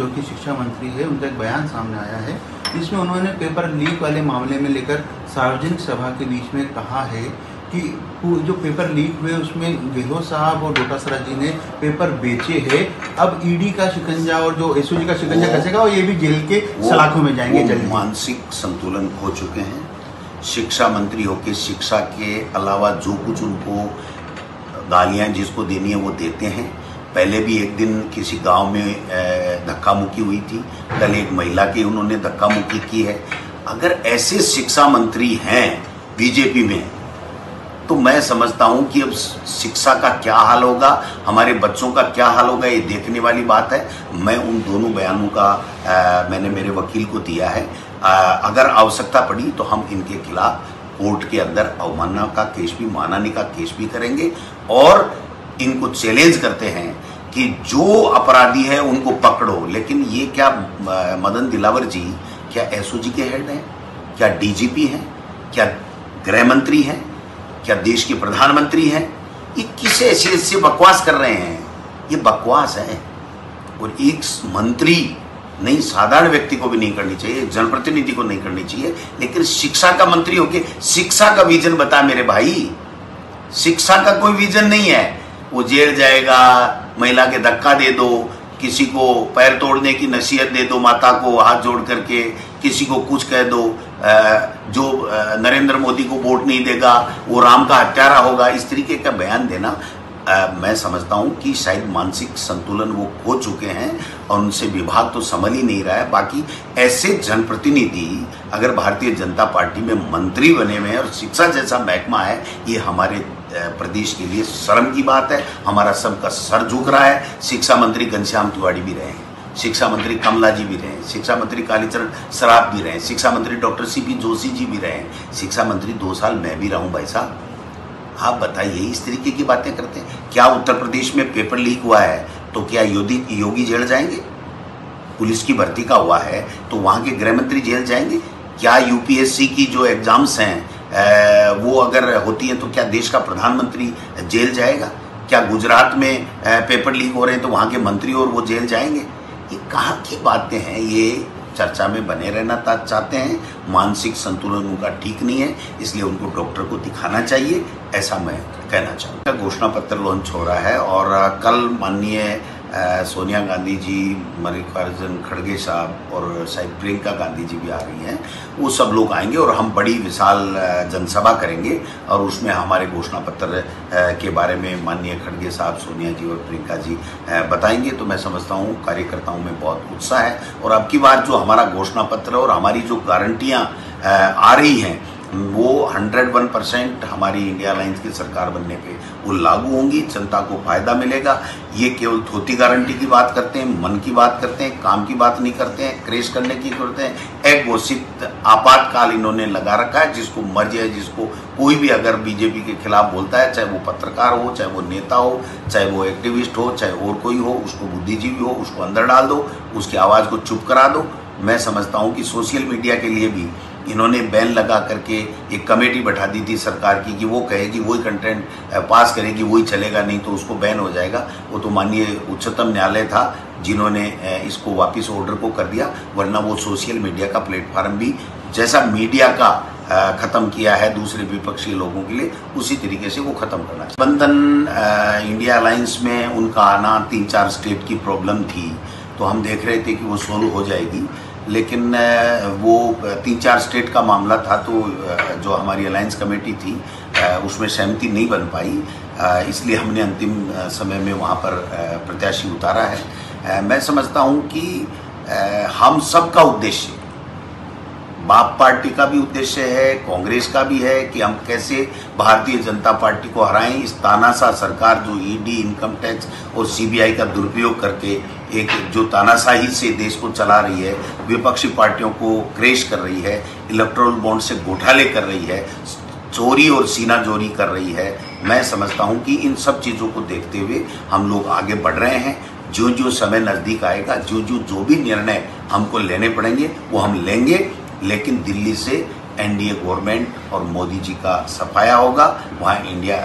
जो कि शिक्षा मंत्री है, उनका एक बयान सामने आया है जिसमें उन्होंने पेपर लीक वाले मामले में लेकर सार्वजनिक सभा के बीच में कहा है कि जो पेपर लीक हुए उसमें गहलोत साहब और डोटासरा जी ने पेपर बेचे हैं। अब ईडी का शिकंजा और जो एसओजी का शिकंजा कसेगा और ये भी जेल के सलाखों में जाएंगे। जल्दी मानसिक संतुलन खो चुके हैं। शिक्षा मंत्री होकर शिक्षा के अलावा जो कुछ उनको गालियाँ जिसको देनी है वो देते हैं। पहले भी एक दिन किसी गांव में धक्का मुक्की हुई थी, कल एक महिला की उन्होंने धक्का मुक्की की है। अगर ऐसे शिक्षा मंत्री हैं बीजेपी में तो मैं समझता हूं कि अब शिक्षा का क्या हाल होगा, हमारे बच्चों का क्या हाल होगा, ये देखने वाली बात है। मैं उन दोनों बयानों का मैंने मेरे वकील को दिया है। अगर आवश्यकता पड़ी तो हम इनके खिलाफ कोर्ट के अंदर अवमानना का केस भी, मानहानि का केस भी करेंगे और इनको चैलेंज करते हैं कि जो अपराधी है उनको पकड़ो। लेकिन ये क्या मदन दिलावर जी क्या एसओजी के हेड हैं, क्या डीजीपी हैं, क्या गृह मंत्री हैं, क्या देश के प्रधानमंत्री हैं? ये किस हैसियत से बकवास कर रहे हैं? ये बकवास है और एक मंत्री नहीं, साधारण व्यक्ति को भी नहीं करनी चाहिए, जनप्रतिनिधि को नहीं करनी चाहिए। लेकिन शिक्षा का मंत्री होके शिक्षा का विजन बता मेरे भाई। शिक्षा का कोई विजन नहीं है। वो जेल जाएगा, महिला के धक्का दे दो, किसी को पैर तोड़ने की नसीहत दे दो, माता को हाथ जोड़ करके किसी को कुछ कह दो, जो नरेंद्र मोदी को वोट नहीं देगा वो राम का हत्यारा होगा, इस तरीके का बयान देना मैं समझता हूं कि शायद मानसिक संतुलन वो खो चुके हैं और उनसे विभाग तो संभल ही नहीं रहा है। बाकी ऐसे जनप्रतिनिधि अगर भारतीय जनता पार्टी में मंत्री बने हुए हैं और शिक्षा जैसा महकमा है, ये हमारे प्रदेश के लिए शर्म की बात है। हमारा सबका सर झुक रहा है। शिक्षा मंत्री घनश्याम तिवारी भी रहे हैं, शिक्षा मंत्री कमला जी भी रहे, शिक्षा मंत्री कालीचरण सराफ भी रहे, शिक्षा मंत्री डॉक्टर सीपी जोशी जी भी रहे, शिक्षा मंत्री 2 साल मैं भी रहूं। भाई साहब आप बताइए, इस तरीके की बातें करते हैं। क्या उत्तर प्रदेश में पेपर लीक हुआ है तो क्या योगी जेल जाएंगे? पुलिस की भर्ती का हुआ है तो वहां के गृह मंत्री जेल जाएंगे? क्या यूपीएससी की जो एग्जाम्स हैं वो अगर होती हैं तो क्या देश का प्रधानमंत्री जेल जाएगा? क्या गुजरात में पेपर लीक हो रहे हैं तो वहां के मंत्री और वो जेल जाएंगे? ये कहाँ की बातें हैं? ये चर्चा में बने रहना चाहते हैं। मानसिक संतुलन उनका ठीक नहीं है, इसलिए उनको डॉक्टर को दिखाना चाहिए, ऐसा मैं कहना चाहूँगा। घोषणा पत्र लॉन्च हो रहा है और कल माननीय सोनिया गांधी जी, मल्लिकार्जुन खड़गे साहब और शायद प्रियंका गांधी जी भी आ रही हैं। वो सब लोग आएंगे और हम बड़ी विशाल जनसभा करेंगे और उसमें हमारे घोषणा पत्र के बारे में माननीय खड़गे साहब, सोनिया जी और प्रियंका जी बताएंगे। तो मैं समझता हूँ कार्यकर्ताओं में बहुत उत्साह है और अब की बार जो हमारा घोषणा पत्र और हमारी जो गारंटियाँ आ रही हैं वो 101% हमारी इंडिया अलायंस की सरकार बनने पे वो लागू होंगी। जनता को फायदा मिलेगा। ये केवल थोती गारंटी की बात करते हैं, मन की बात करते हैं, काम की बात नहीं करते हैं, क्रेश करने की करते हैं। एक घोषित आपातकाल इन्होंने लगा रखा है, जिसको मर्जी है, जिसको कोई भी अगर बीजेपी के खिलाफ बोलता है, चाहे वो पत्रकार हो, चाहे वो नेता हो, चाहे वो एक्टिविस्ट हो, चाहे और कोई हो, उसको बुद्धिजीवी हो, उसको अंदर डाल दो, उसकी आवाज़ को चुप करा दो। मैं समझता हूँ कि सोशल मीडिया के लिए भी इन्होंने बैन लगा करके एक कमेटी बैठा दी थी सरकार की कि वो कहेगी वही कंटेंट पास करेगी, वही चलेगा, नहीं तो उसको बैन हो जाएगा। वो तो माननीय उच्चतम न्यायालय था जिन्होंने इसको वापस ऑर्डर को कर दिया, वरना वो सोशल मीडिया का प्लेटफॉर्म भी जैसा मीडिया का ख़त्म किया है दूसरे विपक्षी लोगों के लिए, उसी तरीके से वो ख़त्म करना चाहिए। बंधन इंडिया अलायंस में उनका आना 3-4 स्टेट की प्रॉब्लम थी, तो हम देख रहे थे कि वो सोल्व हो जाएगी, लेकिन वो 3-4 स्टेट का मामला था तो जो हमारी अलायंस कमेटी थी उसमें सहमति नहीं बन पाई, इसलिए हमने अंतिम समय में वहाँ पर प्रत्याशी उतारा है। मैं समझता हूँ कि हम सब का उद्देश्य, बाप पार्टी का भी उद्देश्य है, कांग्रेस का भी है कि हम कैसे भारतीय जनता पार्टी को हराएं। इस तानाशाह सरकार जो ईडी, इनकम टैक्स और सीबीआई का दुरुपयोग करके एक जो तानाशाही से देश को चला रही है, विपक्षी पार्टियों को क्रेश कर रही है, इलेक्टोरल बॉन्ड से घोटाले कर रही है, चोरी और सीनाजोरी कर रही है। मैं समझता हूं कि इन सब चीज़ों को देखते हुए हम लोग आगे बढ़ रहे हैं। जो जो समय नज़दीक आएगा, जो भी निर्णय हमको लेने पड़ेंगे वो हम लेंगे, लेकिन दिल्ली से एनडीए गवर्नमेंट और मोदी जी का सफाया होगा। वहाँ इंडिया